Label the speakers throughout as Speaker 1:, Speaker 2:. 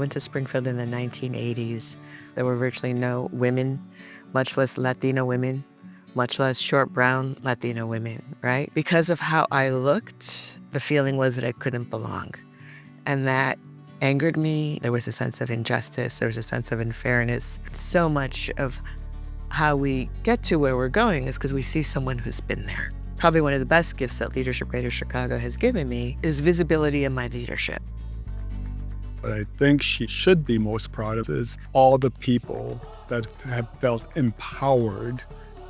Speaker 1: went to Springfield in the 1980s, there were virtually no women, much less Latino women, much less short brown Latino women, right? Because of how I looked, the feeling was that I couldn't belong. And that angered me. There was a sense of injustice. There was a sense of unfairness. So much of how we get to where we're going is because we see someone who's been there. Probably one of the best gifts that Leadership Greater Chicago has given me is visibility in my leadership.
Speaker 2: What I think she should be most proud of is all the people that have felt empowered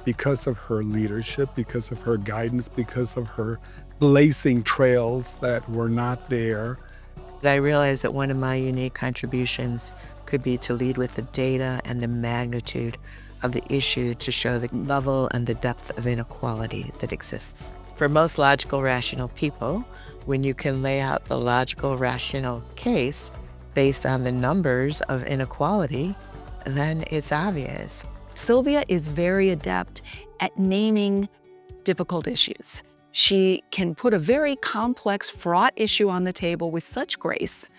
Speaker 2: because of her leadership, because of her guidance, because of her blazing trails that were not there.
Speaker 1: I realized that one of my unique contributions could be to lead with the data and the magnitude of the issue to show the level and the depth of inequality that exists. For most logical, rational people, when you can lay out the logical, rational case based on the numbers of inequality, then it's obvious.
Speaker 3: Sylvia is very adept at naming difficult issues. She can put a very complex, fraught issue on the table with such grace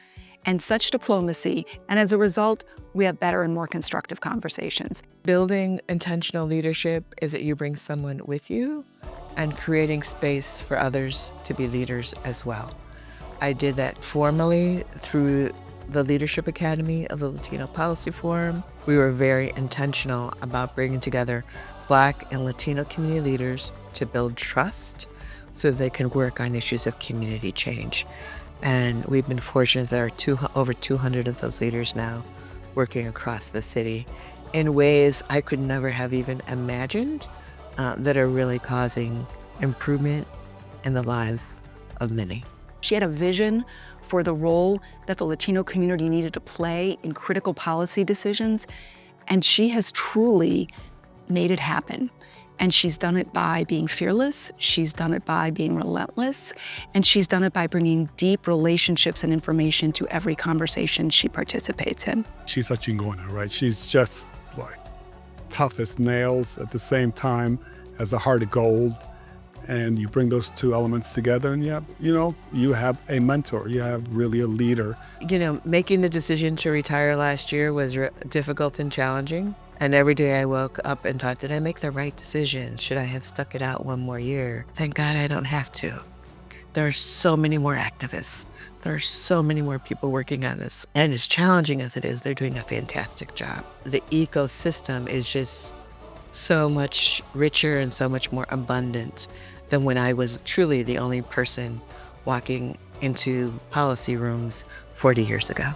Speaker 3: and such diplomacy, and as a result, we have better and more constructive conversations.
Speaker 1: Building intentional leadership is that you bring someone with you and creating space for others to be leaders as well. I did that formally through the Leadership Academy of the Latino Policy Forum. We were very intentional about bringing together Black and Latino community leaders to build trust so they can work on issues of community change. And we've been fortunate there are over 200 of those leaders now working across the city in ways I could never have even imagined that are really causing improvement in the lives of many.
Speaker 3: She had a vision for the role that the Latino community needed to play in critical policy decisions, and she has truly made it happen. And she's done it by being fearless, she's done it by being relentless, and she's done it by bringing deep relationships and information to every conversation she participates in.
Speaker 2: She's a chingona, right? She's just like tough as nails, at the same time has a heart of gold. And you bring those two elements together and you have a mentor, you have really a leader.
Speaker 1: Making the decision to retire last year was difficult and challenging. And every day I woke up and thought, did I make the right decision? Should I have stuck it out one more year? Thank God I don't have to. There are so many more activists. There are so many more people working on this. And as challenging as it is, they're doing a fantastic job. The ecosystem is just so much richer and so much more abundant than when I was truly the only person walking into policy rooms 40 years ago.